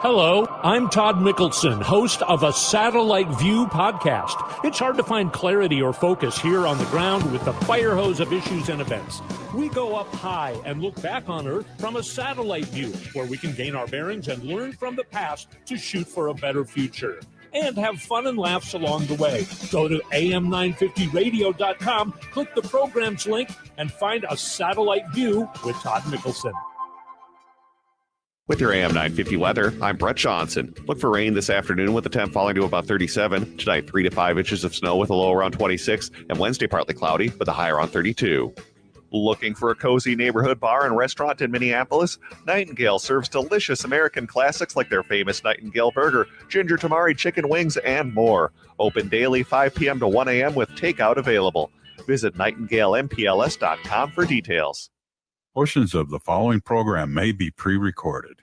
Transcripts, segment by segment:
Hello, I'm Todd Mickelson, host of a Satellite View podcast. It's hard to find clarity or focus here on the ground with the fire hose of issues and events. We go up high and look back on Earth from a satellite view, where we can gain our bearings and learn from the past to shoot for a better future. And have fun and laughs along the way. Go to am950radio.com, click the programs link, and find a satellite view with Todd Mickelson. With your AM 950 weather, I'm Brett Johnson. Look for rain this afternoon with the temp falling to about 37. Tonight, 3 to 5 inches of snow with a low around 26. And Wednesday, partly cloudy with a high around 32. Looking for a cozy neighborhood bar and restaurant in Minneapolis? Nightingale serves delicious American classics like their famous Nightingale Burger, ginger tamari chicken wings, and more. Open daily 5 p.m. to 1 a.m. with takeout available. Visit nightingalempls.com for details. Portions of the following program may be pre-recorded.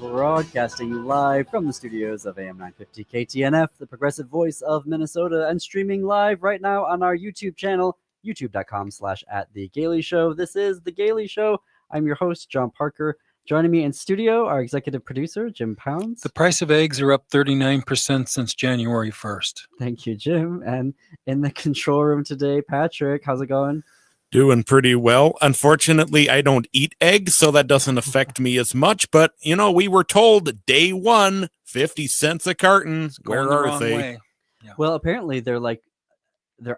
Broadcasting live from the studios of AM 950 KTNF, the progressive voice of Minnesota, and streaming live right now on our YouTube channel, youtube.com/@thegailyshow. This is The Gaily Show. I'm your host, John Parker. Joining me in studio, our executive producer, Jim Pounds. The price of eggs are up 39% since January 1st. Thank you, Jim. And in the control room today, Patrick, how's it going? Doing pretty well. Unfortunately, I don't eat eggs, so that doesn't affect me as much. But, you know, we were told day one, 50 cents a carton. Where are they? Yeah. Well, apparently there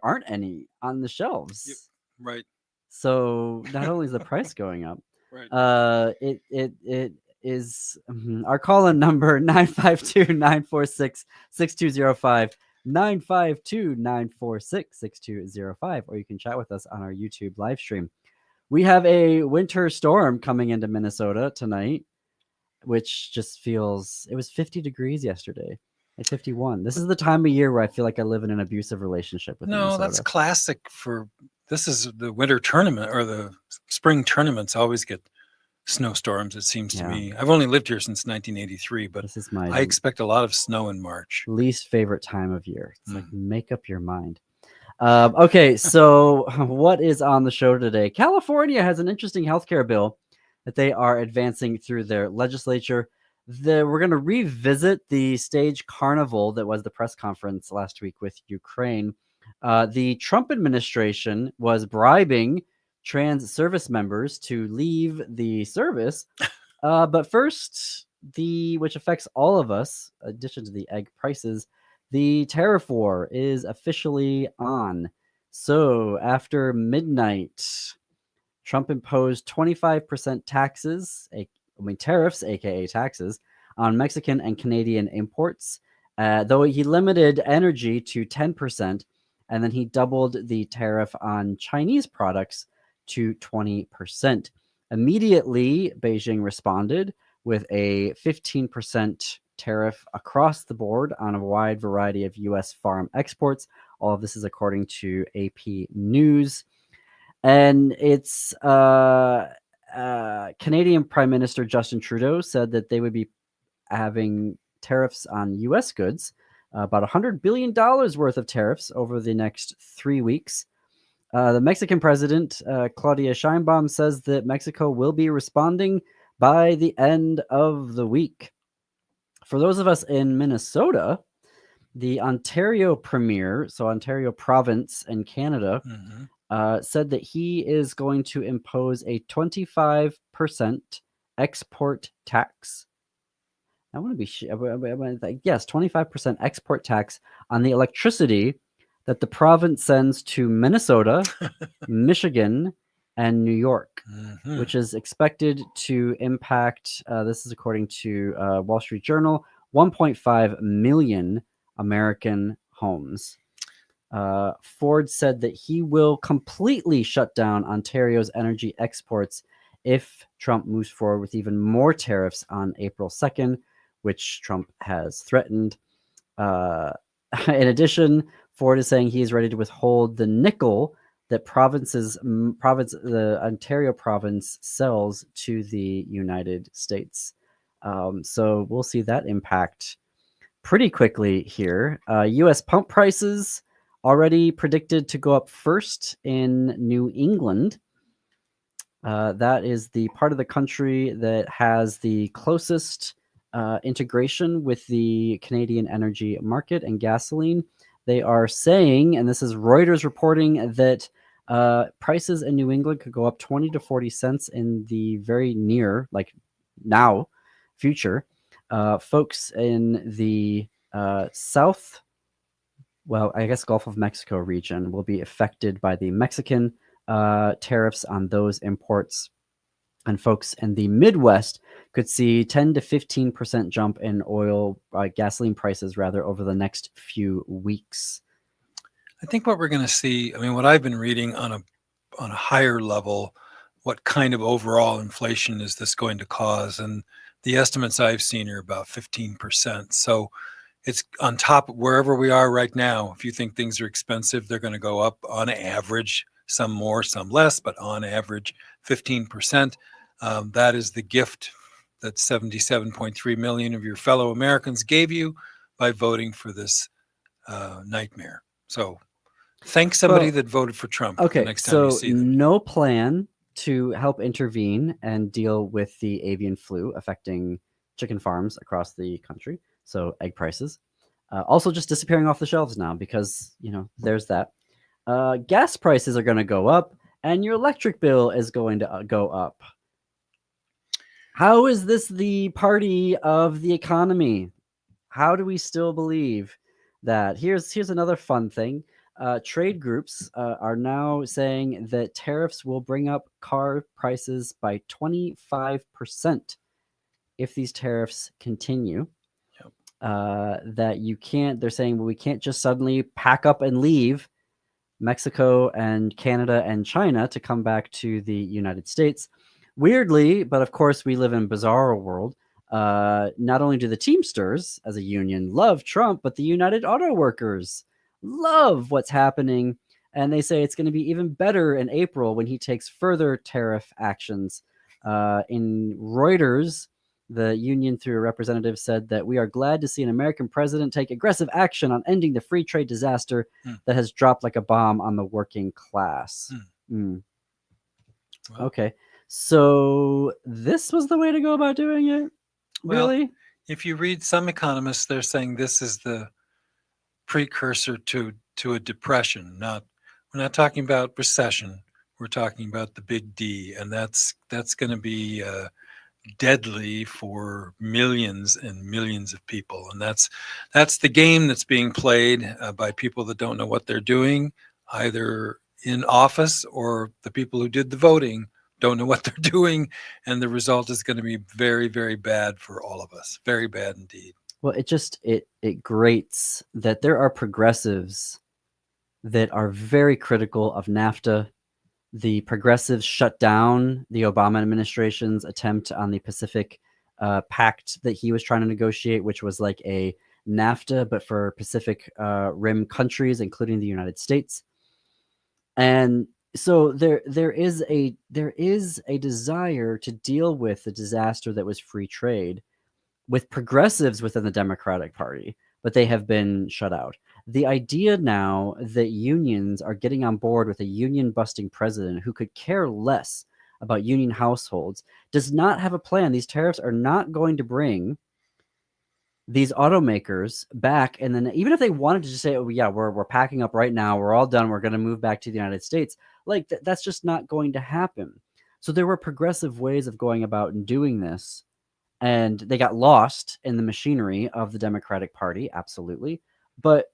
aren't any on the shelves. Yep. Right. So not only is the price going up, right. It is our call-in number 952-946-6205. 952-946-6205, or you can chat with us on our YouTube live stream. We have a winter storm coming into Minnesota tonight, which just feels, it was 50 degrees yesterday at 51. This is the time of year where I feel like I live in an abusive relationship with Minnesota. That's classic this is the winter tournament, or the spring tournaments always get snowstorms, it seems to me. I've only lived here since 1983, but this is I expect a lot of snow in March. Least favorite time of year. It's like, make up your mind. Okay, so what is on the show today? California has an interesting healthcare bill that they are advancing through their legislature. We're going to revisit the stage carnival that was the press conference last week with Ukraine. The Trump administration was bribing trans service members to leave the service. But first, which affects all of us, in addition to the egg prices, the tariff war is officially on. So after midnight, Trump imposed 25% tariffs, aka taxes, on Mexican and Canadian imports, though he limited energy to 10%, and then he doubled the tariff on Chinese products to 20%. Immediately, Beijing responded with a 15% tariff across the board on a wide variety of U.S. farm exports. All of this is according to AP News. And it's Canadian Prime Minister Justin Trudeau said that they would be having tariffs on U.S. goods, about $100 billion worth of tariffs over the next 3 weeks. The Mexican president, Claudia Sheinbaum, says that Mexico will be responding by the end of the week. For those of us in Minnesota, the Ontario Premier, so Ontario Province in Canada, said that he is going to impose a 25% export tax. I want to be yes, 25% export tax on the electricity that the province sends to Minnesota, Michigan, and New York, which is expected to impact, this is according to Wall Street Journal, 1.5 million American homes. Ford said that he will completely shut down Ontario's energy exports if Trump moves forward with even more tariffs on April 2nd, which Trump has threatened. In addition, Ford is saying he is ready to withhold the nickel that the Ontario province sells to the United States. So we'll see that impact pretty quickly here. U.S. pump prices already predicted to go up first in New England. That is the part of the country that has the closest integration with the Canadian energy market and gasoline. They are saying, and this is Reuters reporting, that prices in New England could go up 20 to 40 cents in the very near, like now, future. Folks in the south, well, I guess Gulf of Mexico region will be affected by the Mexican tariffs on those imports. And folks in the Midwest could see 10 to 15% jump in oil, gasoline prices rather, over the next few weeks. I think what we're going to see, I mean, what I've been reading on a higher level, what kind of overall inflation is this going to cause? And the estimates I've seen are about 15%. So it's on top of wherever we are right now. If you think things are expensive, they're going to go up on average, some more, some less, but on average, 15%. That is the gift that 77.3 million of your fellow Americans gave you by voting for this nightmare. So thank somebody that voted for Trump. Okay, the next time you see them. No plan to help intervene and deal with the avian flu affecting chicken farms across the country. So egg prices. Also just disappearing off the shelves now because, there's that. Gas prices are going to go up and your electric bill is going to go up. How is this the party of the economy? How do we still believe that? Here's another fun thing. Trade groups are now saying that tariffs will bring up car prices by 25% if these tariffs continue. That you can't, they're saying, well, we can't just suddenly pack up and leave Mexico and Canada and China to come back to the United States. Weirdly, but of course we live in a bizarre world. Not only do the Teamsters as a union love Trump, but the United Auto Workers love what's happening. And they say it's going to be even better in April when he takes further tariff actions. In Reuters, the union through a representative said that we are glad to see an American president take aggressive action on ending the free trade disaster that has dropped like a bomb on the working class. Well, okay. So this was the way to go about doing it? Really? Well, if you read some economists, they're saying this is the precursor to a depression. We're not talking about recession. We're talking about the big D, and that's going to be deadly for millions and millions of people. And that's the game that's being played by people that don't know what they're doing, either in office or the people who did the voting don't know what they're doing, and the result is going to be very, very bad for all of us. Very bad indeed. Well, it grates that there are progressives that are very critical of NAFTA. The progressives shut down the Obama administration's attempt on the Pacific Pact that he was trying to negotiate, which was like a NAFTA, but for Pacific Rim countries, including the United States. And so there is a desire to deal with the disaster that was free trade with progressives within the Democratic Party, but they have been shut out. The idea now that unions are getting on board with a union-busting president who could care less about union households does not have a plan. These tariffs are not going to bring these automakers back. And then even if they wanted to just say, oh, yeah, we're packing up right now, we're all done, we're going to move back to the United States, like that's just not going to happen. So there were progressive ways of going about and doing this, and they got lost in the machinery of the Democratic Party, absolutely. But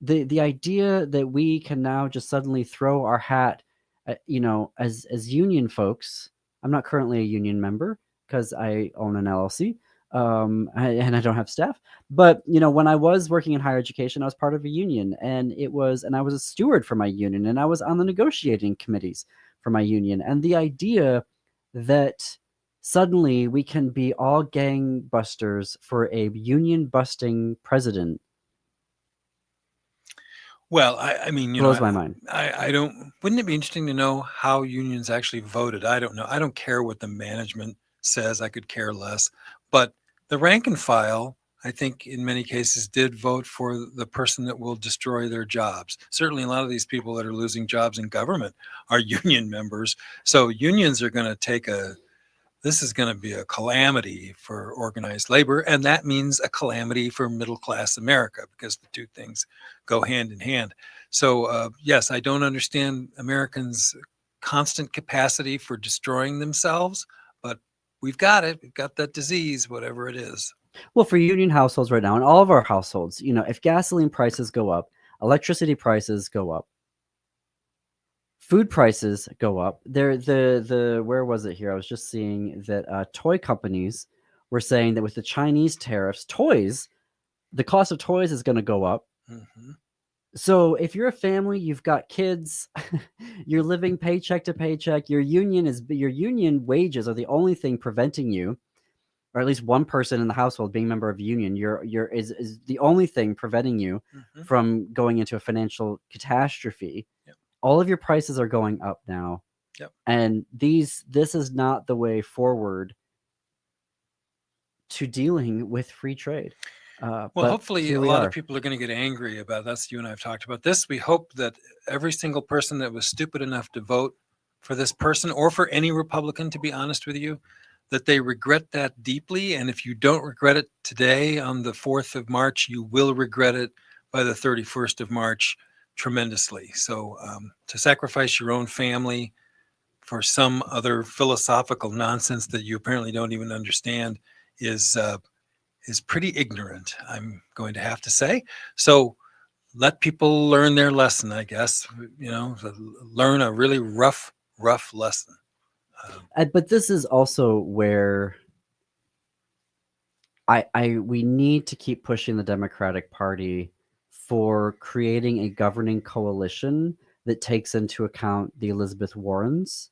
the idea that we can now just suddenly throw our hat, as union folks. I'm not currently a union member because I own an LLC, and I don't have staff. But when I was working in higher education, I was part of a union, and I was a steward for my union, and I was on the negotiating committees for my union. And the idea that suddenly we can be all gangbusters for a union-busting president. Well, I mean, blows my mind. I don't. Wouldn't it be interesting to know how unions actually voted? I don't know. I don't care what the management says. I could care less. But the rank and file, I think in many cases did vote for the person that will destroy their jobs. Certainly a lot of these people that are losing jobs in government are union members. So unions are going to this is going to be a calamity for organized labor. And that means a calamity for middle class America, because the two things go hand in hand. So yes, I don't understand Americans' constant capacity for destroying themselves, but we've got it. We've got that disease, whatever it is. Well, for union households right now, and all of our households, if gasoline prices go up, electricity prices go up, food prices go up. Where was it here? I was just seeing that toy companies were saying that with the Chinese tariffs, the cost of toys is going to go up. Mm-hmm. So if you're a family, you've got kids, you're living paycheck to paycheck, your union wages are the only thing preventing you, or at least one person in the household being a member of a union, is the only thing preventing you from going into a financial catastrophe. Yep. All of your prices are going up now. Yep. And this is not the way forward to dealing with free trade. Well, but hopefully a lot of people are going to get angry about this. You and I have talked about this. We hope that every single person that was stupid enough to vote for this person, or for any Republican, to be honest with you, that they regret that deeply. And if you don't regret it today on the 4th of March, you will regret it by the 31st of March tremendously. So to sacrifice your own family for some other philosophical nonsense that you apparently don't even understand is pretty ignorant, I'm going to have to say. So let people learn their lesson, I guess, learn a really rough lesson. But this is also where we need to keep pushing the Democratic Party for creating a governing coalition that takes into account the Elizabeth Warrens,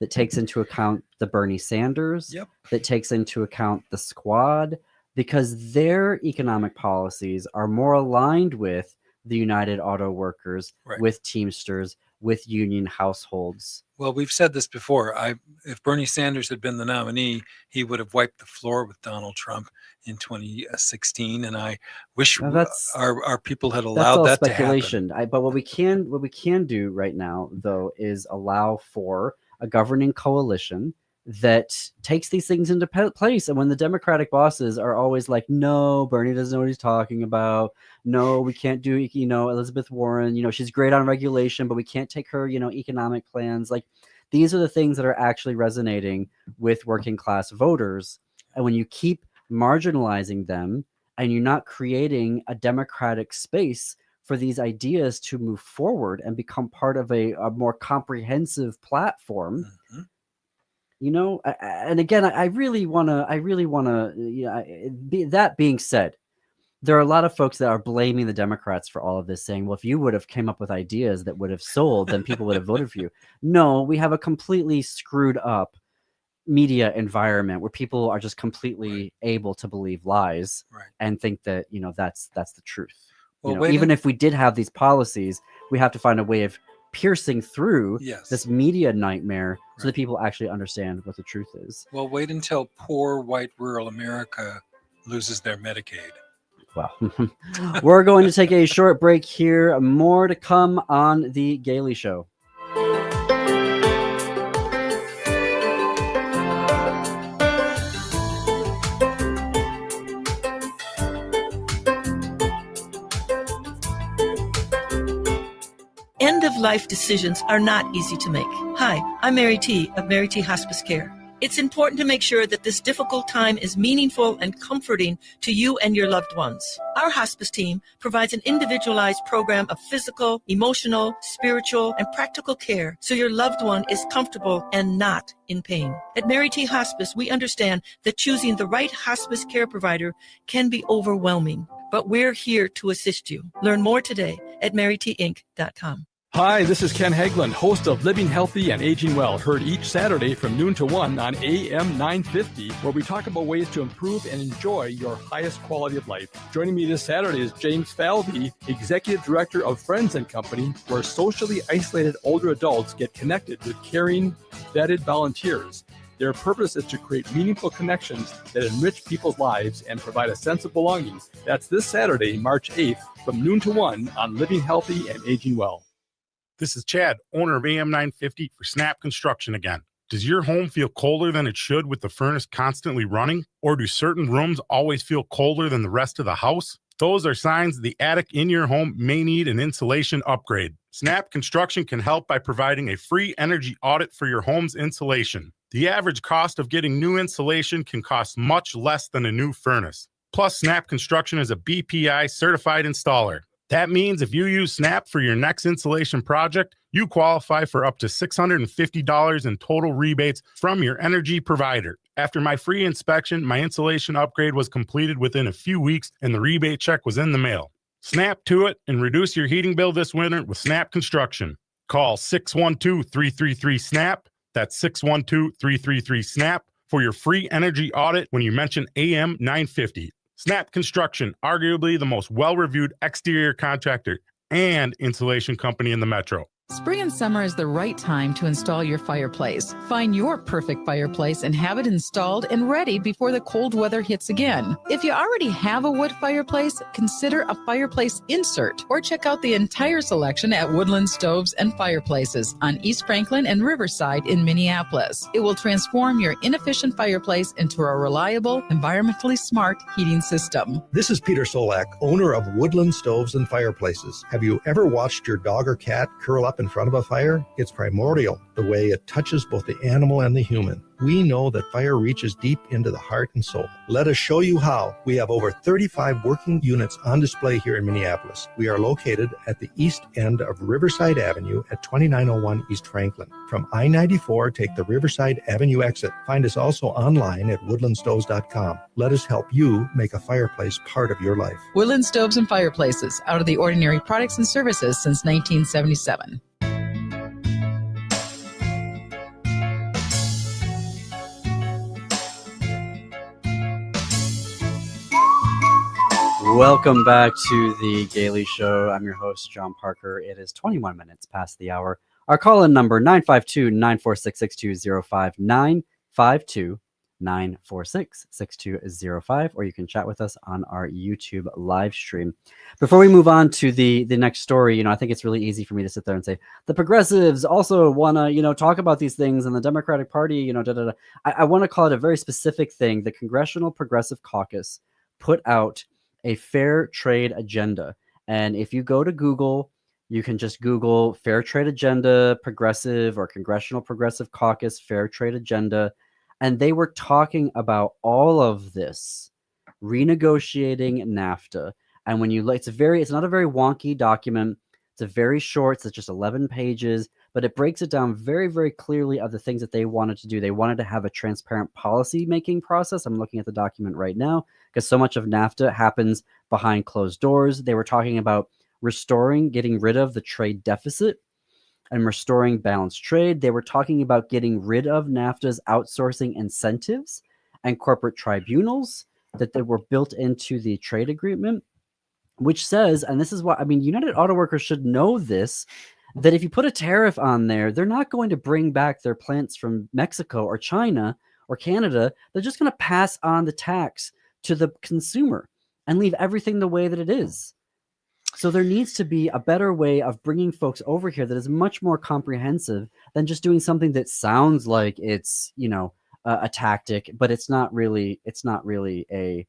that takes into account the Bernie Sanders, that takes into account the Squad, because their economic policies are more aligned with the United Auto Workers, with Teamsters, with union households. Well, we've said this before. If Bernie Sanders had been the nominee, he would have wiped the floor with Donald Trump in 2016. And I wish our people had allowed that speculation. to happen. But what we can do right now, though, is allow for a governing coalition that takes these things into place. And when the Democratic bosses are always like, no, Bernie doesn't know what he's talking about. No, we can't do, Elizabeth Warren, she's great on regulation, but we can't take her, economic plans. Like, these are the things that are actually resonating with working class voters. And when you keep marginalizing them and you're not creating a democratic space for these ideas to move forward and become part of a more comprehensive platform, and again, I really want to, that being said, there are a lot of folks that are blaming the Democrats for all of this, saying, well, if you would have came up with ideas that would have sold, then people would have voted for you. No, we have a completely screwed up media environment where people are just completely able to believe lies and think that, that's the truth. Well, even if we did have these policies, we have to find a way of piercing through this media nightmare so that people actually understand what the truth is. Well, wait until poor white rural America loses their Medicaid. Well, we're going to take a short break here. More to come on the Gaily Show. End-of-life decisions are not easy to make. Hi, I'm Mary T. of Mary T. Hospice Care. It's important to make sure that this difficult time is meaningful and comforting to you and your loved ones. Our hospice team provides an individualized program of physical, emotional, spiritual, and practical care so your loved one is comfortable and not in pain. At Mary T. Hospice, we understand that choosing the right hospice care provider can be overwhelming, but we're here to assist you. Learn more today at marytinc.com. Hi, this is Ken Hagland, host of Living Healthy and Aging Well, heard each Saturday from noon to 1 on AM 950, where we talk about ways to improve and enjoy your highest quality of life. Joining me this Saturday is James Falvey, Executive Director of Friends & Company, where socially isolated older adults get connected with caring, vetted volunteers. Their purpose is to create meaningful connections that enrich people's lives and provide a sense of belonging. That's this Saturday, March 8th, from noon to 1 on Living Healthy and Aging Well. This is Chad, owner of AM 950 for Snap Construction again. Does your home feel colder than it should with the furnace constantly running? Or do certain rooms always feel colder than the rest of the house? Those are signs the attic in your home may need an insulation upgrade. Snap Construction can help by providing a free energy audit for your home's insulation. The average cost of getting new insulation can cost much less than a new furnace. Plus, Snap Construction is a BPI certified installer. That means if you use Snap for your next insulation project, you qualify for up to $650 in total rebates from your energy provider. After my free inspection, my insulation upgrade was completed within a few weeks and the rebate check was in the mail. Snap to it and reduce your heating bill this winter with Snap Construction. Call 612-333-SNAP. That's 612-333-SNAP for your free energy audit when you mention AM 950. Snap Construction, arguably the most well-reviewed exterior contractor and insulation company in the metro. Spring and summer is the right time to install your fireplace. Find your perfect fireplace and have it installed and ready before the cold weather hits again. If you already have a wood fireplace, consider a fireplace insert or check out the entire selection at Woodland Stoves and Fireplaces on East Franklin and Riverside in Minneapolis. It will transform your inefficient fireplace into a reliable, environmentally smart heating system. This is Peter Solak, owner of Woodland Stoves and Fireplaces. Have you ever watched your dog or cat curl up in front of a fire? It's primordial, the way it touches both the animal and the human. We know that fire reaches deep into the heart and soul. Let us show you how. We have over 35 working units on display here in Minneapolis. We are located at the east end of Riverside Avenue at 2901 East Franklin. From I-94, take the Riverside Avenue exit. Find us also online at woodlandstoves.com. Let us help you make a fireplace part of your life. Woodland Stoves and Fireplaces, out of the ordinary products and services since 1977. Welcome back to the Gaily Show. I'm your host, John Parker. It is 21 minutes past the hour. Our call-in number, 952-946-6205, 952-946-6205, or you can chat with us on our YouTube live stream. Before we move on to the next story, I think it's really easy for me to sit there and say, the progressives also want to, talk about these things, and the Democratic Party, I want to call it a very specific thing. The Congressional Progressive Caucus put out a fair trade agenda. And if you go to Google, you can just Google fair trade agenda, progressive, or Congressional Progressive Caucus fair trade agenda. And they were talking about all of this, renegotiating NAFTA. And when you look, it's not a very wonky document. It's a very short, it's just 11 pages, but it breaks it down very, very clearly of the things that they wanted to do. They wanted to have a transparent policy making process. I'm looking at the document right now because so much of NAFTA happens behind closed doors. They were talking about getting rid of the trade deficit and restoring balanced trade. They were talking about getting rid of NAFTA's outsourcing incentives and corporate tribunals that were built into the trade agreement, which says, and this is what, United Auto Workers should know this, that if you put a tariff on there, they're not going to bring back their plants from Mexico or China or Canada. They're just going to pass on the tax to the consumer and leave everything the way that it is. So there needs to be a better way of bringing folks over here that is much more comprehensive than just doing something that sounds like it's, a tactic, but it's not really a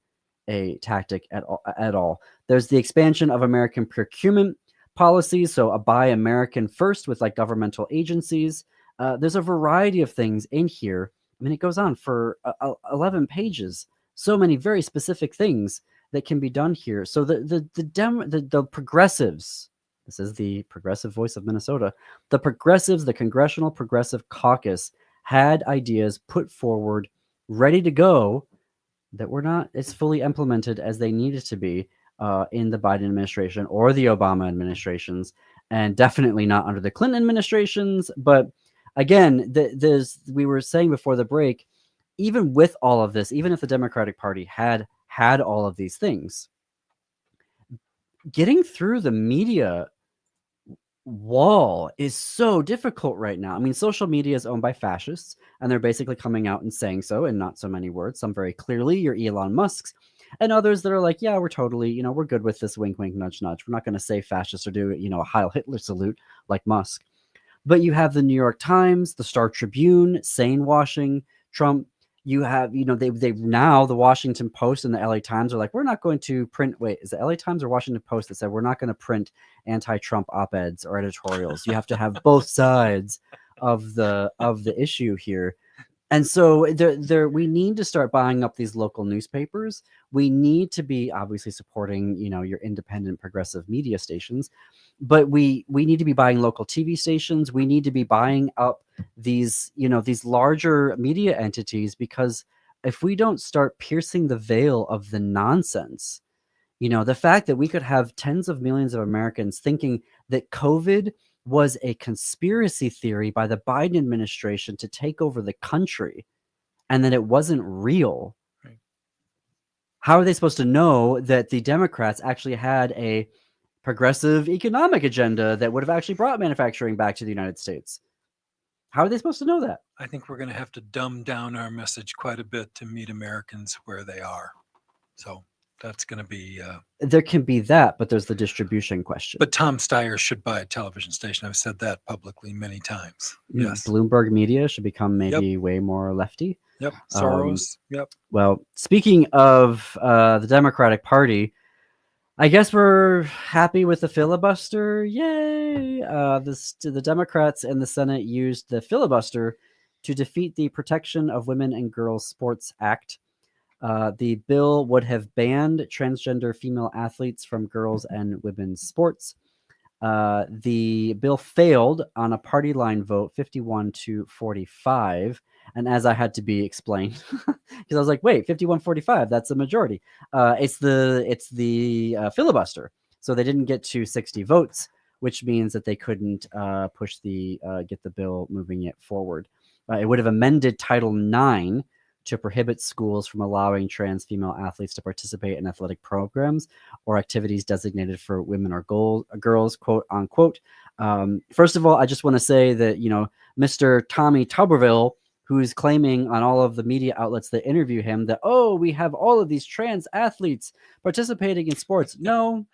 tactic at all. There's the expansion of American procurement policies, so a buy American first with like governmental agencies. There's a variety of things in here. It goes on for 11 pages. So many very specific things that can be done here. So the progressives, this is the progressive voice of Minnesota, the progressives, the Congressional Progressive Caucus had ideas put forward, ready to go, that were not as fully implemented as they needed to be in the Biden administration or the Obama administrations, and definitely not under the Clinton administrations. But again, we were saying before the break, even with all of this, even if the Democratic Party had all of these things, getting through the media wall is so difficult right now. I mean, social media is owned by fascists, and they're basically coming out and saying so in not so many words. Some very clearly, you're Elon Musk's, and others that are like, yeah, we're totally, we're good with this wink, wink, nudge, nudge. We're not going to say fascist or do, a Heil Hitler salute like Musk. But you have the New York Times, the Star Tribune, sane washing Trump. You have, they've now the Washington Post and the LA Times are like, we're not going to print. Wait, is the LA Times or Washington Post that said we're not going to print anti-Trump op-eds or editorials? You have to have both sides of the issue here. And so we need to start buying up these local newspapers. We need to be obviously supporting, your independent progressive media stations, but we need to be buying local TV stations. We need to be buying up these, these larger media entities, because if we don't start piercing the veil of the nonsense, the fact that we could have tens of millions of Americans thinking that COVID was a conspiracy theory by the Biden administration to take over the country and that it wasn't real. Right. How are they supposed to know that the Democrats actually had a progressive economic agenda that would have actually brought manufacturing back to the United States? How are they supposed to know that? I think we're going to have to dumb down our message quite a bit to meet Americans where they are. So that's going to be... there can be that, but there's the distribution question. But Tom Steyer should buy a television station. I've said that publicly many times. Yes. Bloomberg Media should become maybe way more lefty. Yep. Soros. Yep. Well, speaking of the Democratic Party, I guess we're happy with the filibuster. Yay! The Democrats in the Senate used the filibuster to defeat the Protection of Women and Girls Sports Act. The bill would have banned transgender female athletes from girls' and women's sports. The bill failed on a party line vote, 51-45. And as I had to be explained, because I was like, wait, 51-45, that's a majority. It's the filibuster. So they didn't get to 60 votes, which means that they couldn't get the bill moving it forward. It would have amended Title IX to prohibit schools from allowing trans female athletes to participate in athletic programs or activities designated for women or girls, quote unquote. First of all, I just want to say that, Mr. Tommy Tuberville, who's claiming on all of the media outlets that interview him that, we have all of these trans athletes participating in sports. No,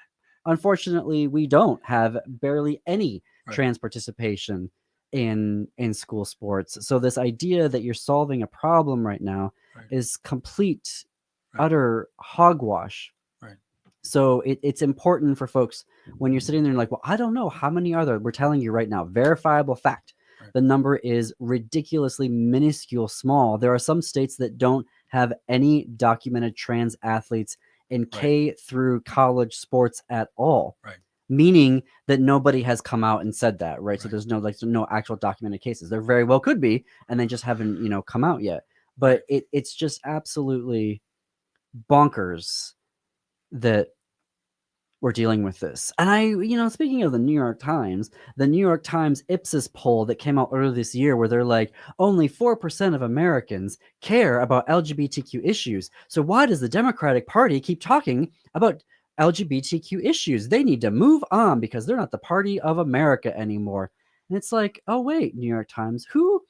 unfortunately, we don't have barely any trans participation in school sports. So this idea that you're solving a problem right now is complete, utter hogwash. So it's important for folks when you're sitting there and like, well, I don't know, how many are there? We're telling you right now, verifiable fact. The number is ridiculously minuscule small. There are some states that don't have any documented trans athletes in K through college sports at all. Meaning that nobody has come out and said that, right? So there's no actual documented cases. There very well could be, and they just haven't, come out yet. But it's just absolutely bonkers that we're dealing with this. And speaking of the New York Times Ipsos poll that came out earlier this year, where they're like, only 4% of Americans care about LGBTQ issues. So why does the Democratic Party keep talking about LGBTQ issues? They need to move on because they're not the party of America anymore. And it's like, oh wait, New York Times, who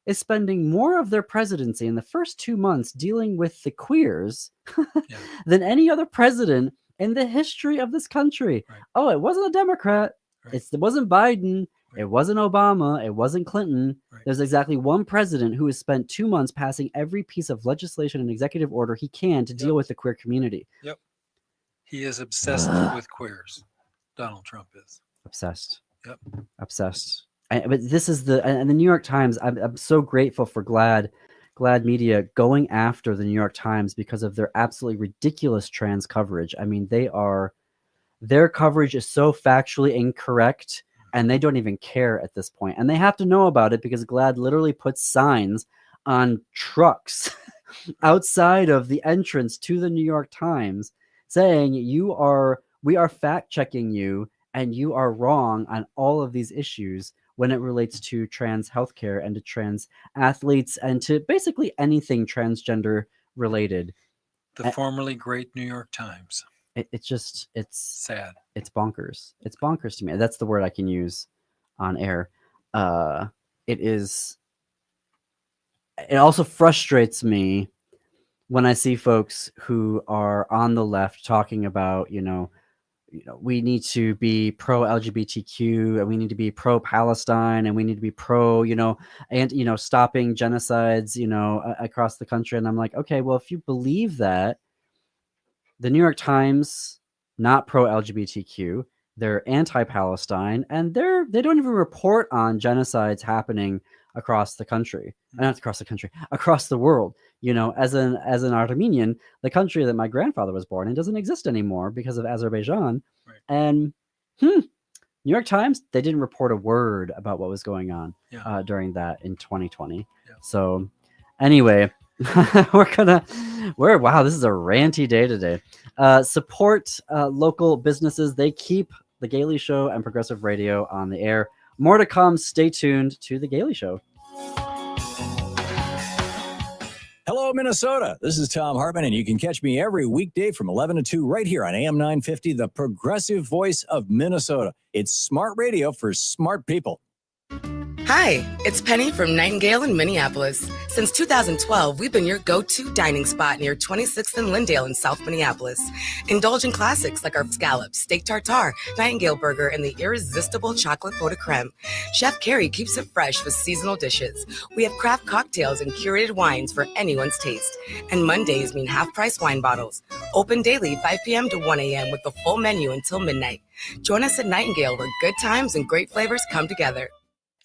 is spending more of their presidency in the first 2 months dealing with the queers than any other president in the history of this country? Oh, it wasn't a Democrat. It wasn't Biden. It wasn't Obama. It wasn't Clinton. There's exactly one president who has spent 2 months passing every piece of legislation and executive order he can to deal with the queer community. Yep. He is obsessed with queers. Donald Trump is. Obsessed. Yep. Obsessed. But this is the New York Times. I'm so grateful for Glad Media going after the New York Times because of their absolutely ridiculous trans coverage. I mean, their coverage is so factually incorrect, and they don't even care at this point. And they have to know about it because Glad literally puts signs on trucks outside of the entrance to the New York Times saying we are fact checking you and you are wrong on all of these issues when it relates to trans healthcare and to trans athletes and to basically anything transgender related. The formerly great New York Times. it's sad. It's bonkers. It's bonkers to me. That's the word I can use on air. It is. It also frustrates me when I see folks who are on the left talking about, we need to be pro LGBTQ and we need to be pro Palestine and we need to be pro, and stopping genocides, across the country. And I'm like, okay, well, if you believe that, the New York Times, not pro LGBTQ, they're anti-Palestine, and they don't even report on genocides happening across the country. Not across the country, across the world. As an Armenian, the country that my grandfather was born in doesn't exist anymore because of Azerbaijan. Right. And New York Times, they didn't report a word about what was going on during that in 2020. Yeah. So anyway, wow, this is a ranty day today. Support local businesses. They keep the Gaily Show and Progressive Radio on the air. More to come. Stay tuned to the Gaily Show. Hello, Minnesota. This is Tom Hartman, and you can catch me every weekday from 11 to 2 right here on AM 950, the progressive voice of Minnesota. It's smart radio for smart people. Hi, it's Penny from Nightingale in Minneapolis. Since 2012, we've been your go-to dining spot near 26th and Lyndale in South Minneapolis. Indulge in classics like our scallops, steak tartare, Nightingale burger, and the irresistible chocolate pot de creme. Chef Carrie keeps it fresh with seasonal dishes. We have craft cocktails and curated wines for anyone's taste. And Mondays mean half-price wine bottles. Open daily 5 p.m. to 1 a.m. with the full menu until midnight. Join us at Nightingale where good times and great flavors come together.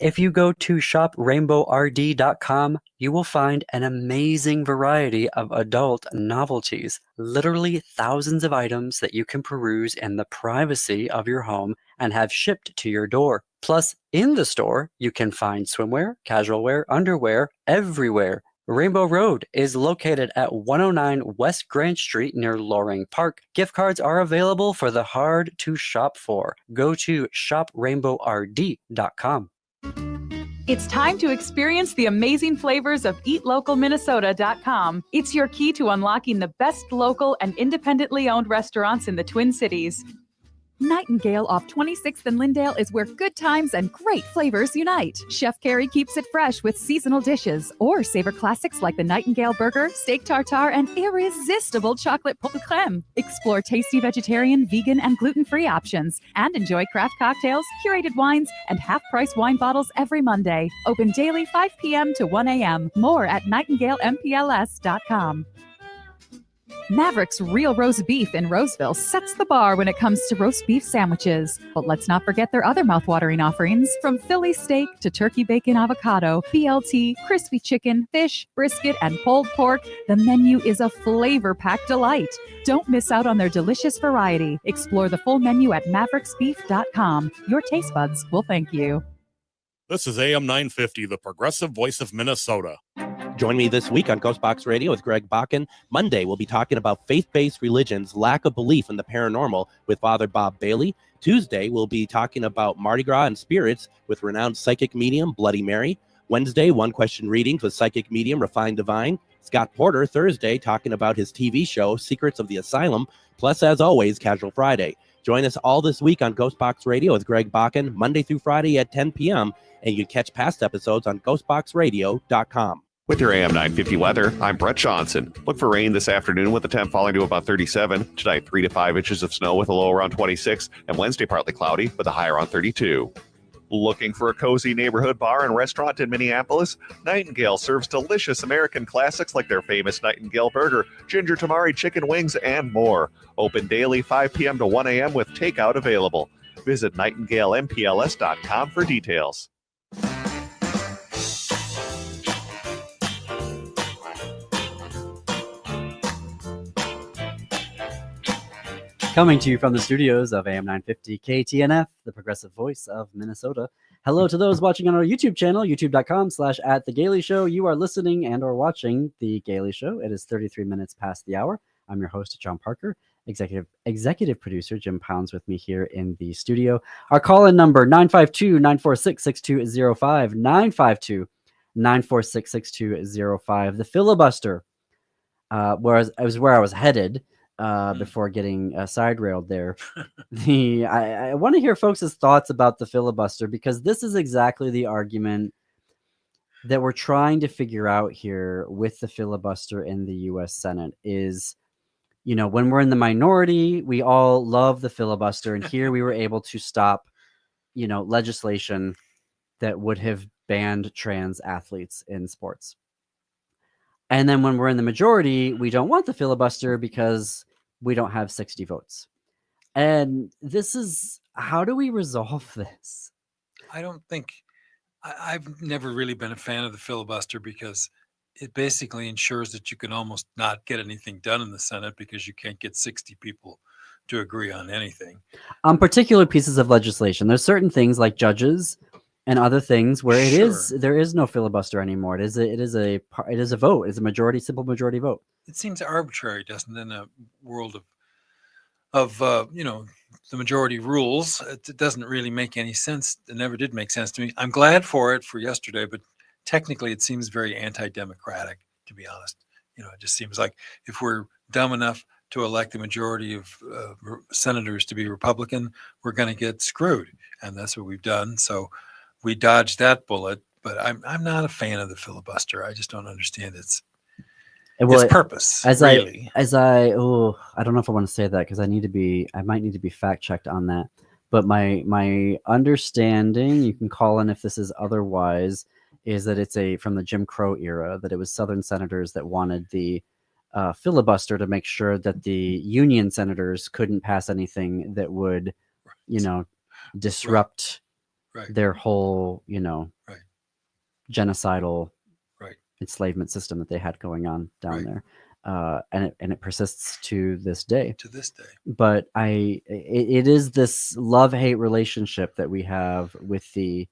If you go to shoprainbowrd.com, you will find an amazing variety of adult novelties, literally thousands of items that you can peruse in the privacy of your home and have shipped to your door. Plus, in the store, you can find swimwear, casual wear, underwear, everywhere. Rainbow Road is located at 109 West Grand Street near Loring Park. Gift cards are available for the hard to shop for. Go to shoprainbowrd.com. It's time to experience the amazing flavors of eatlocalminnesota.com. It's your key to unlocking the best local and independently owned restaurants in the Twin Cities. Nightingale off 26th and Lyndale is where good times and great flavors unite. Chef Carrie keeps it fresh with seasonal dishes, or savor classics like the Nightingale burger, steak tartare, and irresistible chocolate pot de creme. Explore tasty vegetarian, vegan, and gluten-free options, and enjoy craft cocktails, curated wines, and half-price wine bottles every Monday. Open daily 5 p.m. to 1 a.m. More at nightingalempls.com. Maverick's Real Roast Beef in Roseville sets the bar when it comes to roast beef sandwiches. But let's not forget their other mouthwatering offerings, from Philly steak to turkey bacon avocado, BLT, crispy chicken, fish, brisket, and pulled pork. The menu is a flavor-packed delight. Don't miss out on their delicious variety. Explore the full menu at mavericksbeef.com. Your taste buds will thank you. This is AM 950, the progressive voice of Minnesota. Join me this week on Ghostbox Radio with Greg Bakken. Monday, we'll be talking about faith-based religions' lack of belief in the paranormal with Father Bob Bailey. Tuesday, we'll be talking about Mardi Gras and spirits with renowned psychic medium Bloody Mary. Wednesday, one-question readings with psychic medium Refined Divine. Scott Porter, Thursday, talking about his TV show, Secrets of the Asylum. Plus, as always, Casual Friday. Join us all this week on Ghostbox Radio with Greg Bakken, Monday through Friday at 10 p.m., and you can catch past episodes on ghostboxradio.com. With your AM 950 weather, I'm Brett Johnson. Look for rain this afternoon with the temp falling to about 37. Tonight, 3 to 5 inches of snow with a low around 26. And Wednesday, partly cloudy with a high around 32. Looking for a cozy neighborhood bar and restaurant in Minneapolis? Nightingale serves delicious American classics like their famous Nightingale burger, ginger tamari chicken wings, and more. Open daily 5 p.m. to 1 a.m. with takeout available. Visit nightingalempls.com for details. Coming to you from the studios of AM 950 KTNF, the progressive voice of Minnesota. Hello to those watching on our YouTube channel, youtube.com/@thegailyshow. You are listening and or watching The Gaily Show. It is 33 minutes past the hour. I'm your host, John Parker. Executive producer Jim Pounds with me here in the studio. Our call-in number, 952-946-6205, 952-946-6205. The filibuster, where I was headed. before getting side railed there. I want to hear folks' thoughts about the filibuster, because this is exactly the argument that we're trying to figure out here with the filibuster in the U.S. Senate is, when we're in the minority, we all love the filibuster. And here we were able to stop, legislation that would have banned trans athletes in sports. And then when we're in the majority, we don't want the filibuster because we don't have 60 votes. And this is, how do we resolve this? I don't think, I've never really been a fan of the filibuster because it basically ensures that you can almost not get anything done in the Senate because you can't get 60 people to agree on anything. On particular pieces of legislation, there's certain things like judges and other things where there is no filibuster anymore. It is a vote. It's a simple majority vote. It seems arbitrary, doesn't it, in a world of the majority rules? It doesn't really make any sense. It never did make sense to me. I'm glad for it for yesterday, but technically it seems very anti-democratic, to be honest. It just seems like if we're dumb enough to elect the majority of senators to be Republican, we're going to get screwed, and that's what we've done. So we dodged that bullet. But I'm not a fan of the filibuster. I just don't understand its purpose. I don't know if I want to say that because I might need to be fact checked on that. But my understanding, you can call in if this is otherwise, is that it's from the Jim Crow era, that it was Southern senators that wanted the filibuster to make sure that the Union senators couldn't pass anything that would, disrupt their whole, genocidal enslavement system that they had going on down there. And it persists to this day. But it is this love-hate relationship that we have with the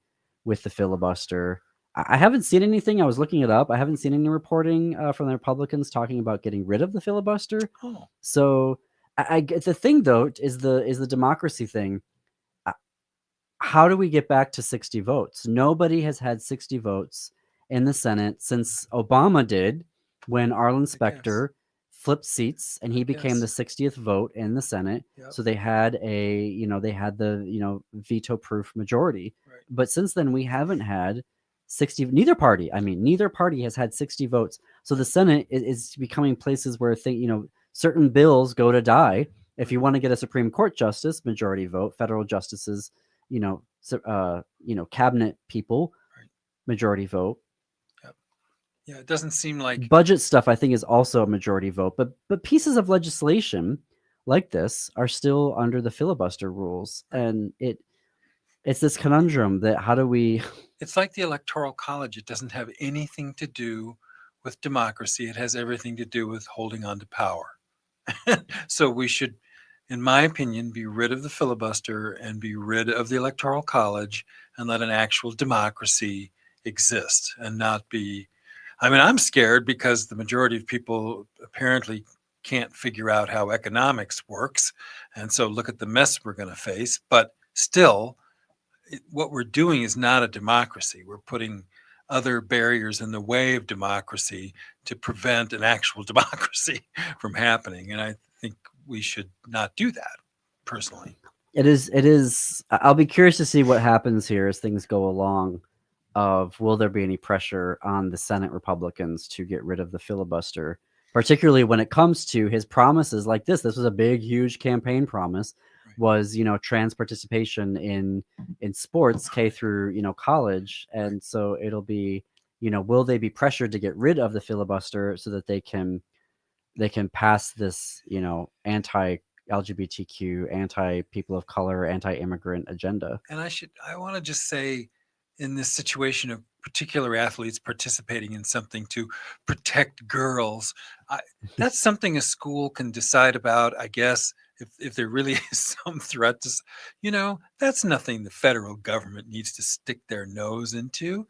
filibuster. I haven't seen anything. I was looking it up. I haven't seen any reporting from the Republicans talking about getting rid of the filibuster. Oh. So the thing though is the democracy thing. How do we get back to 60 votes? Nobody has had 60 votes in the Senate since Obama did, when Arlen Specter flipped seats and he became the 60th vote in the Senate. So they had the veto-proof majority. But since then we haven't had 60. Neither party has had 60 votes. So the Senate is becoming places where certain bills go to die. If you want to get a Supreme Court justice, majority vote. Federal justices, cabinet people, majority vote. Yeah, it doesn't seem like budget stuff, I think, is also a majority vote, but pieces of legislation like this are still under the filibuster rules, and it's this conundrum that how do we? It's like the Electoral College. It doesn't have anything to do with democracy. It has everything to do with holding on to power. So we should, in my opinion, be rid of the filibuster and be rid of the Electoral College and let an actual democracy exist and not be. I'm scared because the majority of people apparently can't figure out how economics works. And so look at the mess we're going to face. But still, what we're doing is not a democracy. We're putting other barriers in the way of democracy to prevent an actual democracy from happening. And I think we should not do that, personally. It is. I'll be curious to see what happens here as things go along. Will there be any pressure on the Senate Republicans to get rid of the filibuster, particularly when it comes to his promises like this? This was a big, huge campaign promise, was trans participation in sports, K through college, and so it'll be will they be pressured to get rid of the filibuster so that they can pass this anti-LGBTQ, anti-people of color, anti-immigrant agenda? And I want to just say, in this situation of particular athletes participating in something to protect girls, that's something a school can decide about, I guess, if there really is some threat to, that's nothing the federal government needs to stick their nose into.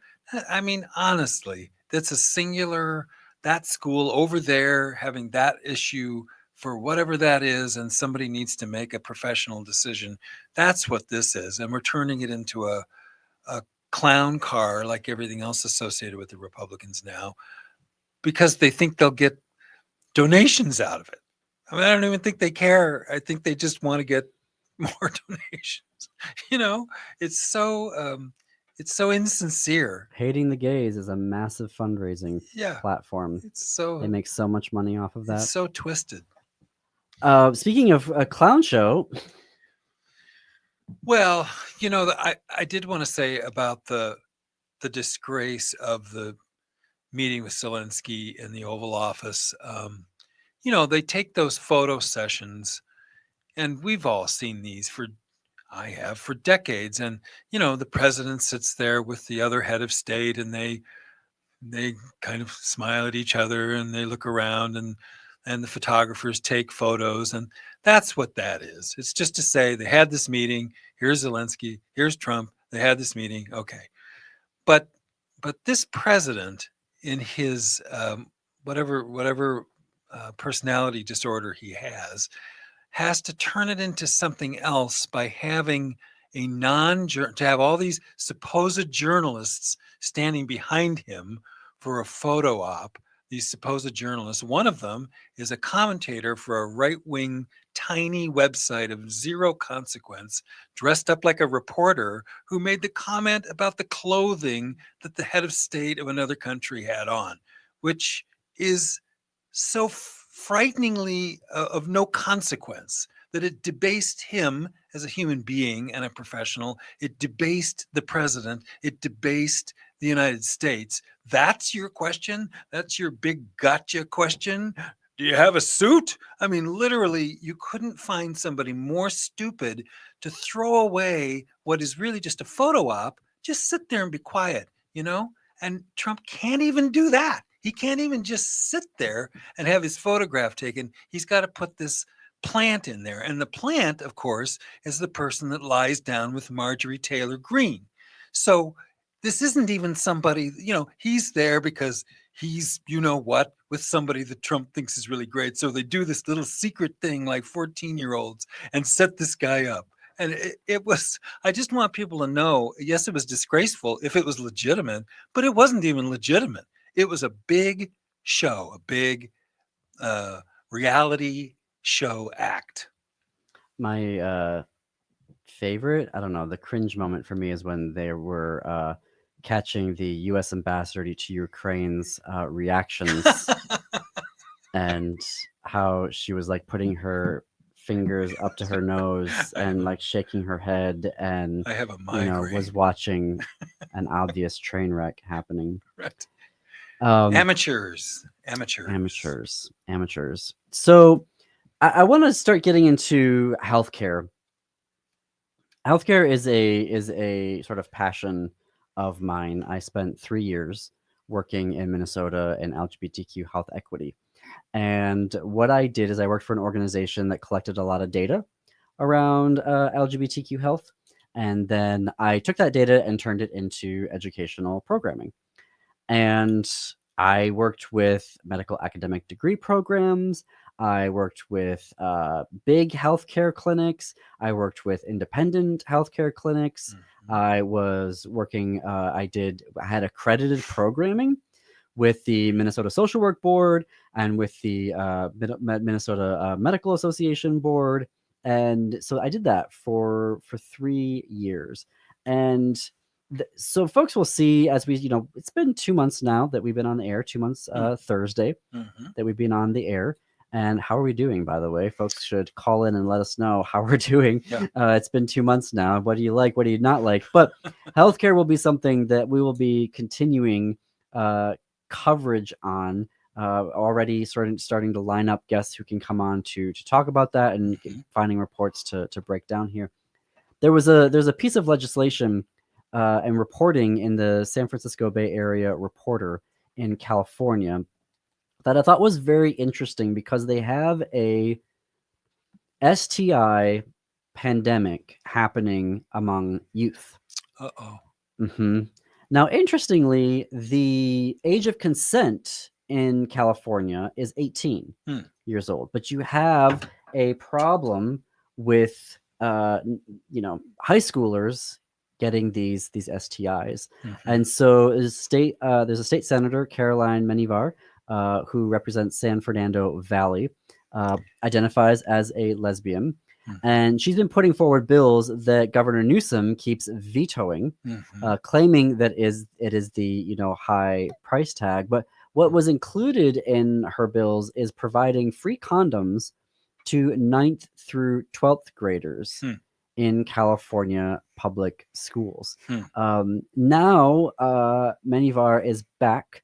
Honestly, that's a singular, that school over there having that issue for whatever that is, and somebody needs to make a professional decision. That's what this is. And we're turning it into a clown car like everything else associated with the Republicans now, because they think they'll get donations out of it. I mean, I don't even think they care. I think they just want to get more donations. You know, it's so insincere. Hating the gays is a massive fundraising platform. They make so much money off of that. It's so twisted. Speaking of a clown show. Well, you know, I did want to say about the disgrace of the meeting with Zelensky in the Oval Office. You know, they take those photo sessions, and we've all seen these I have for decades. And, you know, the president sits there with the other head of state, and they kind of smile at each other, and they look around, and the photographers take photos. And that's what that is. It's just to say they had this meeting. Here's Zelensky. Here's Trump. They had this meeting. Okay. But this president, in his whatever personality disorder he has to turn it into something else by having to have all these supposed journalists standing behind him for a photo op. These supposed journalists, one of them is a commentator for a right-wing tiny website of zero consequence, dressed up like a reporter, who made the comment about the clothing that the head of state of another country had on, which is so frighteningly of no consequence that it debased him as a human being and a professional. It debased the president. It debased the United States. That's your question? That's your big gotcha question? Do you have a suit? I mean, literally, you couldn't find somebody more stupid to throw away what is really just a photo op. Just sit there and be quiet, you know? And Trump can't even do that. He can't even just sit there and have his photograph taken. He's got to put this plant in there. And the plant, of course, is the person that lies down with Marjorie Taylor Greene. So this isn't even somebody, you know, he's there because he's, you know what, with somebody that Trump thinks is really great. So they do this little secret thing like 14-year-olds and set this guy up. And it was, I just want people to know, yes, it was disgraceful if it was legitimate, but it wasn't even legitimate. It was a big show, a big reality show act. My favorite, I don't know, the cringe moment for me is when they were catching the U.S. ambassador to Ukraine's reactions and how she was like putting her fingers up to her nose and like shaking her head and I have a migraine. Was watching an obvious train wreck happening. Right. Amateurs. So I want to start getting into healthcare. Healthcare is a sort of passion of mine. I spent 3 years working in Minnesota in LGBTQ health equity. And what I did is I worked for an organization that collected a lot of data around LGBTQ health. And then I took that data and turned it into educational programming. And I worked with medical academic degree programs. I worked with big healthcare clinics. I worked with independent healthcare clinics. I was working, I had accredited programming with the Minnesota Social Work Board and with the Minnesota Medical Association Board. And so I did that for 3 years. And so folks will see as we, it's been 2 months now that we've been on the air, 2 months Thursday that we've been on the air. And how are we doing, by the way? Folks should call in and let us know how we're doing. Yeah. It's been 2 months now. What do you like? What do you not like? But healthcare will be something that we will be continuing coverage on. Already starting to line up guests who can come on to talk about that and finding reports to break down here. There's a piece of legislation and reporting in the San Francisco Bay Area Reporter in California that I thought was very interesting because they have a STI pandemic happening among youth. Uh-oh. Mm-hmm. Now, interestingly, the age of consent in California is 18 years old, but you have a problem with, high schoolers getting these STIs. And so there's a state senator, Caroline Menivar, who represents San Fernando Valley. identifies as a lesbian. And she's been putting forward bills that Governor Newsom keeps vetoing, claiming that it is the high price tag. But what was included in her bills is providing free condoms to 9th through 12th graders in California public schools. Now, Manivar is back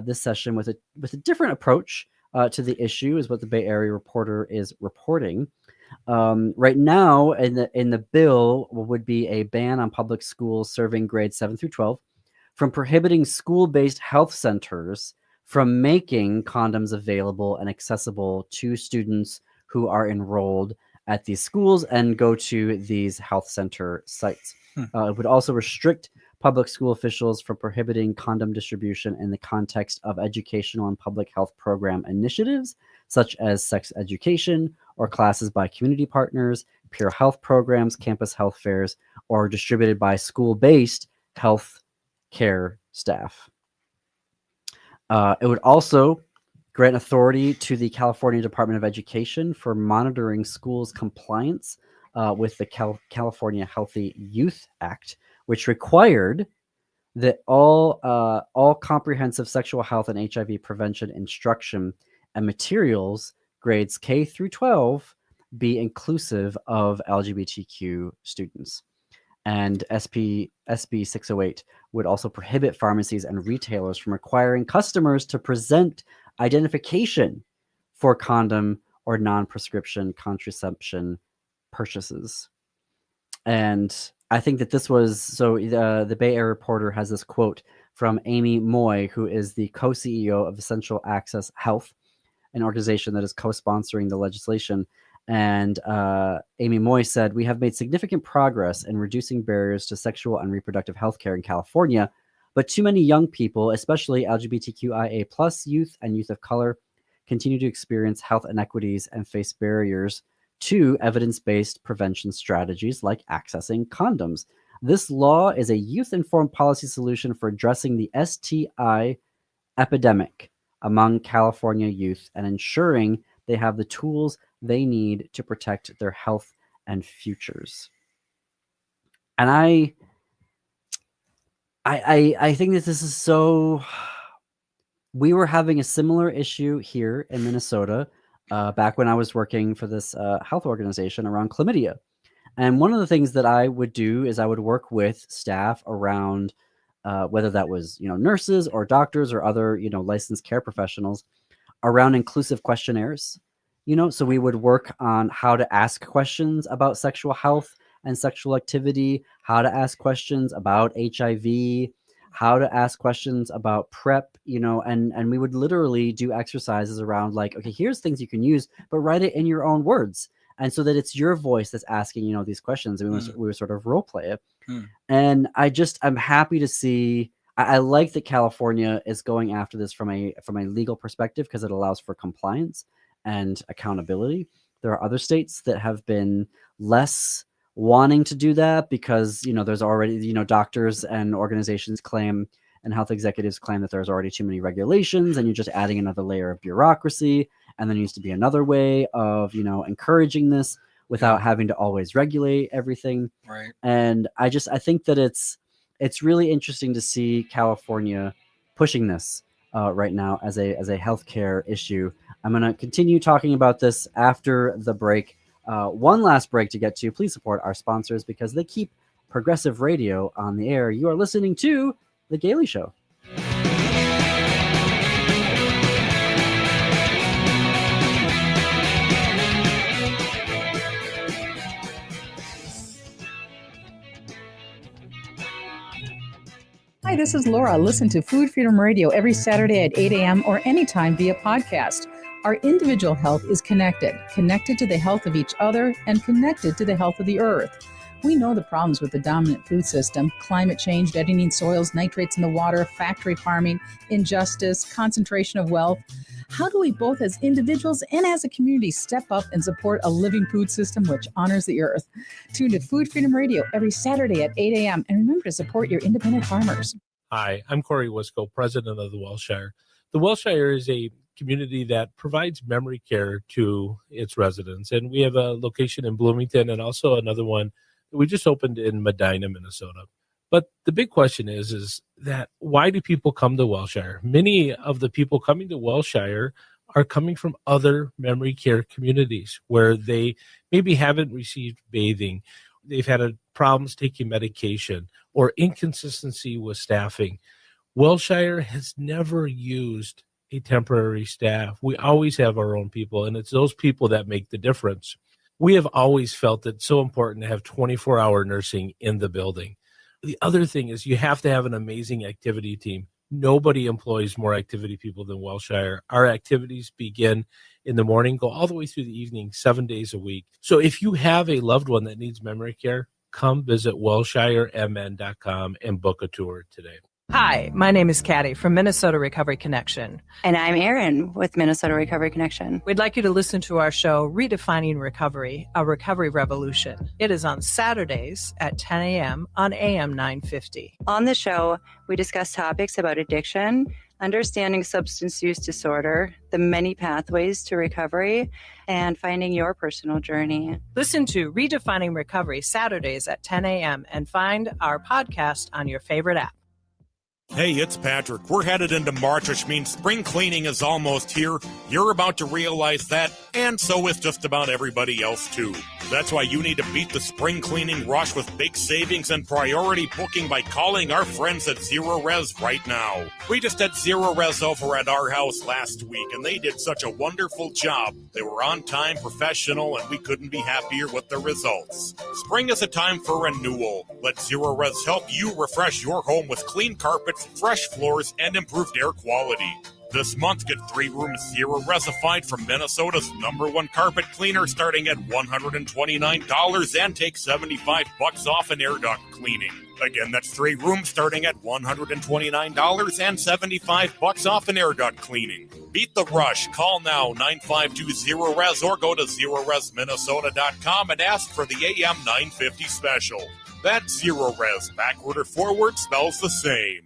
this session with a different approach to the issue, is what the Bay Area Reporter is reporting. Right now, in the bill would be a ban on public schools serving grades 7 through 12 from prohibiting school-based health centers from making condoms available and accessible to students who are enrolled at these schools and go to these health center sites. It would also restrict public school officials from prohibiting condom distribution in the context of educational and public health program initiatives, such as sex education or classes by community partners, peer health programs, campus health fairs, or distributed by school-based health care staff. It would also grant authority to the California Department of Education for monitoring schools' compliance with the California Healthy Youth Act, which required that all comprehensive sexual health and HIV prevention instruction and materials, grades K through 12, be inclusive of LGBTQ students. And SB 608 would also prohibit pharmacies and retailers from requiring customers to present identification for condom or non-prescription contraception purchases. And I think that this was, so the Bay Area Reporter has this quote from Amy Moy, who is the co-CEO of Essential Access Health, an organization that is co-sponsoring the legislation. And Amy Moy said, "We have made significant progress in reducing barriers to sexual and reproductive health care in California, but too many young people, especially LGBTQIA+ youth and youth of color, continue to experience health inequities and face barriers to evidence-based prevention strategies like accessing condoms. This law is a youth-informed policy solution for addressing the STI epidemic among California youth and ensuring they have the tools they need to protect their health and futures." And I think that this is so. We were having a similar issue here in Minnesota back when I was working for this health organization around chlamydia. And one of the things that I would do is I would work with staff around whether that was nurses or doctors or other licensed care professionals around inclusive questionnaires. So we would work on how to ask questions about sexual health and sexual activity, how to ask questions about HIV, how to ask questions about PrEP, and we would literally do exercises around like, okay, here's things you can use, but write it in your own words. And so that it's your voice that's asking, these questions. And we would sort of role play it. And I'm happy to see, I like that California is going after this from a legal perspective because it allows for compliance and accountability. There are other states that have been less wanting to do that because, there's already, doctors and organizations claim and health executives claim that there's already too many regulations and you're just adding another layer of bureaucracy. And there needs to be another way of, encouraging this without having to always regulate everything. Right. And I think that it's really interesting to see California pushing this right now as a healthcare issue. I'm going to continue talking about this after the break. One last break to get to. Please support our sponsors because they keep progressive radio on the air. You are listening to The Gaily Show. Hi, this is Laura. Listen to Food Freedom Radio every Saturday at 8 a.m. or anytime via podcast. Our individual health is connected to the health of each other and connected to the health of the earth. We know the problems with the dominant food system: climate change, deadening soils, nitrates in the water, factory farming, injustice, concentration of wealth. How do we both as individuals and as a community step up and support a living food system which honors the earth? Tune to Food Freedom Radio every Saturday at 8 a.m. and remember to support your independent farmers. Hi, I'm Corey Wisco, president of the Welshire. The The Wilshire is a community that provides memory care to its residents. And we have a location in Bloomington and also another one that we just opened in Medina, Minnesota. But the big question is that why do people come to Wilshire? Many of the people coming to Wilshire are coming from other memory care communities where they maybe haven't received bathing. They've had problems taking medication or inconsistency with staffing. Wilshire has never used a temporary staff. We always have our own people, and it's those people that make the difference. We have always felt it so important to have 24-hour nursing in the building. The other thing is you have to have an amazing activity team. Nobody employs more activity people than Wilshire. Our activities begin in the morning, go all the way through the evening, 7 days a week. So if you have a loved one that needs memory care, come visit WilshireMN.com and book a tour today. Hi, my name is Katty from Minnesota Recovery Connection. And I'm Erin with Minnesota Recovery Connection. We'd like you to listen to our show, Redefining Recovery, a Recovery Revolution. It is on Saturdays at 10 a.m. on AM 950. On the show, we discuss topics about addiction, understanding substance use disorder, the many pathways to recovery, and finding your personal journey. Listen to Redefining Recovery Saturdays at 10 a.m. and find our podcast on your favorite app. Hey, it's Patrick. We're headed into March, which means spring cleaning is almost here. You're about to realize that, and so is just about everybody else, too. That's why you need to beat the spring cleaning rush with big savings and priority booking by calling our friends at Zero Res right now. We just had Zero Res over at our house last week, and they did such a wonderful job. They were on time, professional, and we couldn't be happier with the results. Spring is a time for renewal. Let Zero Res help you refresh your home with clean carpets, fresh floors, and improved air quality. This month, get 3 rooms Zero Resified from Minnesota's #1 carpet cleaner starting at $129 and take $75 off an air duct cleaning. Again, that's 3 rooms starting at $129 and $75 off an air duct cleaning. Beat the rush. Call now 952-0-RES or go to ZeroResMinnesota.com and ask for the AM 950 special. That's Zero Res. Backward or forward spells the same.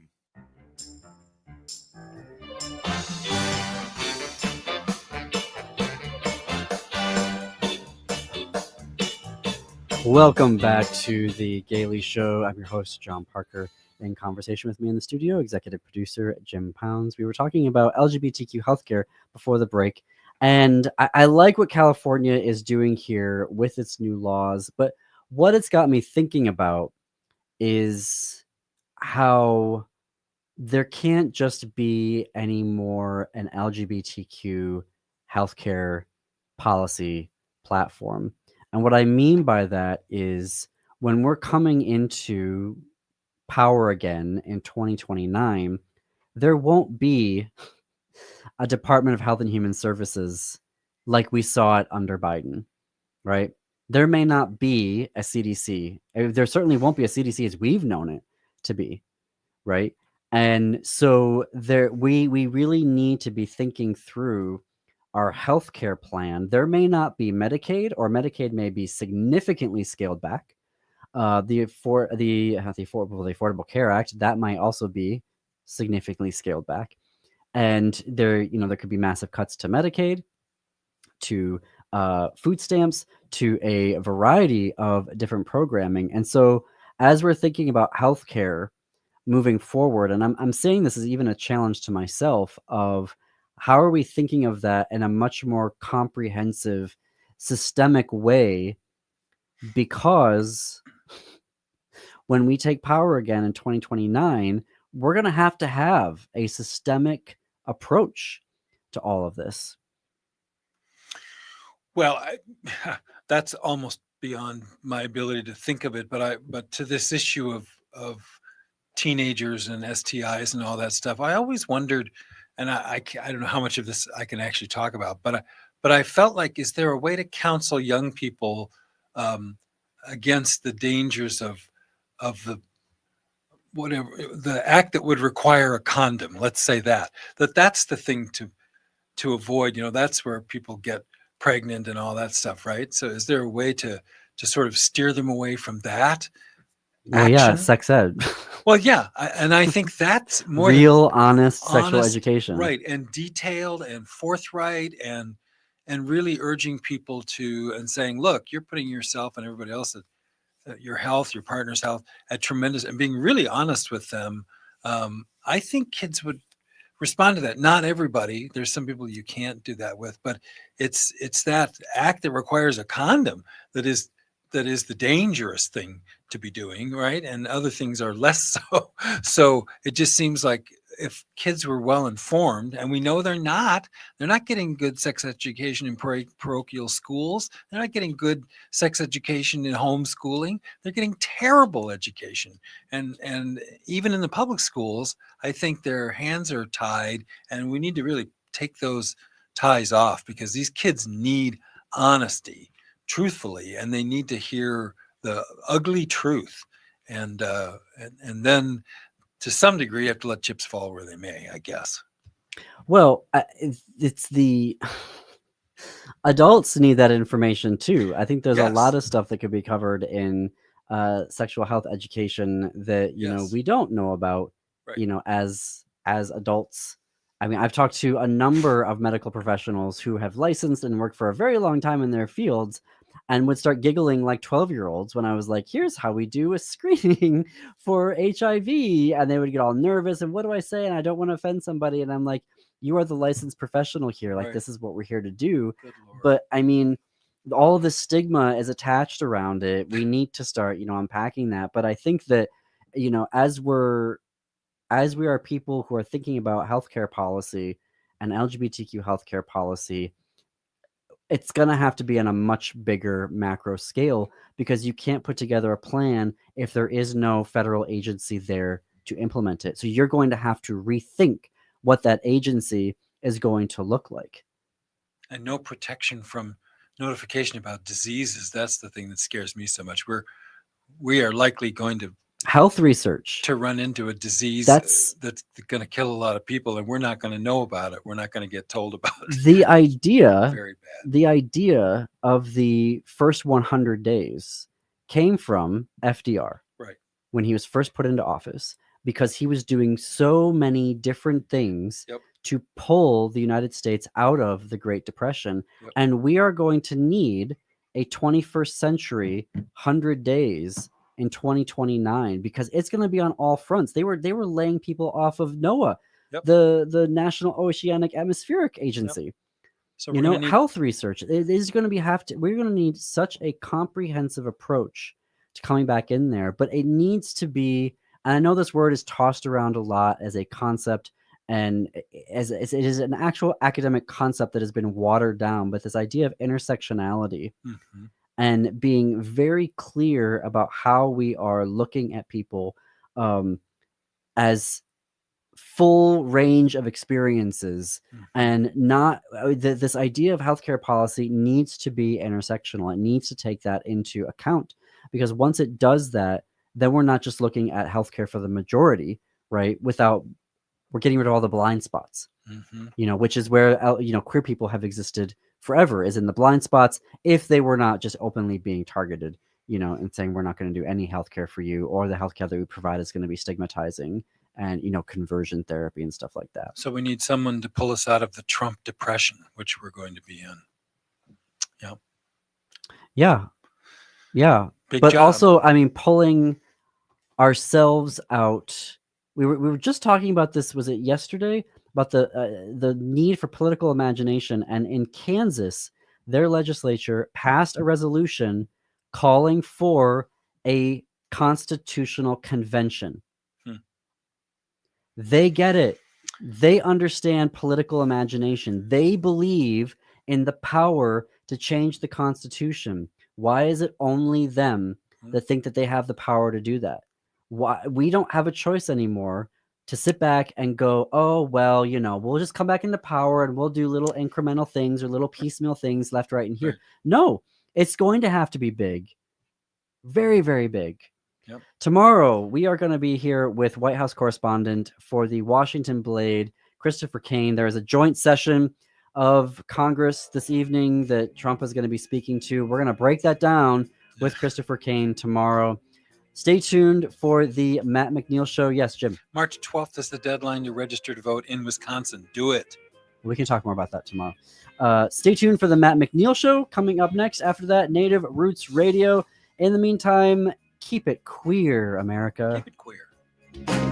Welcome back to the Gaily Show. I'm your host, John Parker. In conversation with me in the studio, executive producer Jim Pounds. We were talking about LGBTQ healthcare before the break, and I like what California is doing here with its new laws, but what it's got me thinking about is how there can't just be any more an LGBTQ healthcare policy platform. And what I mean by that is when we're coming into power again in 2029, there won't be a Department of Health and Human Services like we saw it under Biden, right? There may not be a CDC. There certainly won't be a CDC as we've known it to be, right? And so we really need to be thinking through our healthcare plan. There may not be Medicaid, or Medicaid may be significantly scaled back. The Affordable Care Act, that might also be significantly scaled back. And there could be massive cuts to Medicaid, to food stamps, to a variety of different programming. And so as we're thinking about healthcare moving forward, and I'm saying this is even a challenge to myself of how are we thinking of that in a much more comprehensive, systemic way? Because when we take power again in 2029, we're going to have a systemic approach to all of this. Well, that's almost beyond my ability to think of it, but to this issue of teenagers and STIs and all that stuff, I always wondered, and I don't know how much of this I can actually talk about, but I felt like, is there a way to counsel young people against the dangers of the act that would require a condom? Let's say that's the thing to avoid. That's where people get pregnant and all that stuff, right? So is there a way to sort of steer them away from that? Well, yeah, sex ed. Well, yeah, and I think that's more real, honest sexual education. right? And detailed and forthright, and really urging people to and saying, look, you're putting yourself and everybody else at your health, your partner's health, at tremendous, and being really honest with them. I think kids would respond to that. Not everybody. There's some people you can't do that with, but it's that act that requires a condom that is the dangerous thing to be doing, right? And other things are less so. So it just seems like if kids were well informed, and we know they're not getting good sex education in parochial schools. They're not getting good sex education in homeschooling. They're getting terrible education. And even in the public schools, I think their hands are tied, and we need to really take those ties off, because these kids need honesty, truthfully, and they need to hear the ugly truth. And then to some degree, you have to let chips fall where they may, I guess. Well, it's the adults need that information too. I think there's a lot of stuff that could be covered in sexual health education that we don't know about, as adults. I mean, I've talked to a number of medical professionals who have licensed and worked for a very long time in their fields, and would start giggling like 12-year-olds when I was like, here's how we do a screening for HIV. And they would get all nervous. And what do I say? And I don't want to offend somebody. And I'm like, you are the licensed professional here. Like, this is what we're here to do. But I mean, all of the stigma is attached around it. We need to start, unpacking that. But I think that, as we are people who are thinking about healthcare policy and LGBTQ healthcare policy, it's going to have to be on a much bigger macro scale, because you can't put together a plan if there is no federal agency there to implement it. So you're going to have to rethink what that agency is going to look like. And no protection from notification about diseases. That's the thing that scares me so much. We are likely going to health research to run into a disease that's going to kill a lot of people, and we're not going to know about it. We're not going to get told about it. The idea, very bad. The idea of the first 100 days came from FDR, right, when he was first put into office, because he was doing so many different things to pull the United States out of the Great Depression. And we are going to need a 21st century 100 days in 2029, because it's going to be on all fronts. They were laying people off of NOAA, the National Oceanic Atmospheric Agency. So health research. It is going to be we're going to need such a comprehensive approach to coming back in there, but it needs to be. And I know this word is tossed around a lot as a concept, and as it is an actual academic concept that has been watered down. But this idea of intersectionality. Mm-hmm. And being very clear about how we are looking at people as full range of experiences, and not this idea of healthcare policy needs to be intersectional. It needs to take that into account, because once it does that, then we're not just looking at healthcare for the majority, right? We're getting rid of all the blind spots, which is where, queer people have existed forever, is in the blind spots, if they were not just openly being targeted, and saying we're not going to do any healthcare for you, or the healthcare that we provide is going to be stigmatizing, and conversion therapy and stuff like that. So we need someone to pull us out of the Trump depression, which we're going to be in. Yeah. Big but job. Also, I mean, pulling ourselves out. We were just talking about this. Was it yesterday? About the need for political imagination. And in Kansas, their legislature passed a resolution calling for a constitutional convention. They get it. They understand political imagination. They believe in the power to change the Constitution. Why is it only them that think that they have the power to do that? Why we don't have a choice anymore to sit back and go, oh, well, we'll just come back into power and we'll do little incremental things or little piecemeal things left, right, and here. Right. No, it's going to have to be big. Very, very big. Yep. Tomorrow, we are going to be here with White House correspondent for the Washington Blade, Christopher Kane. There is a joint session of Congress this evening that Trump is going to be speaking to. We're going to break that down with Christopher Kane tomorrow. Stay tuned for the Matt McNeil Show. Yes, Jim. March 12th is the deadline to register to vote in Wisconsin. Do it. We can talk more about that tomorrow. Stay tuned for the Matt McNeil Show coming up next. After that, Native Roots Radio. In the meantime, keep it queer, America. Keep it queer.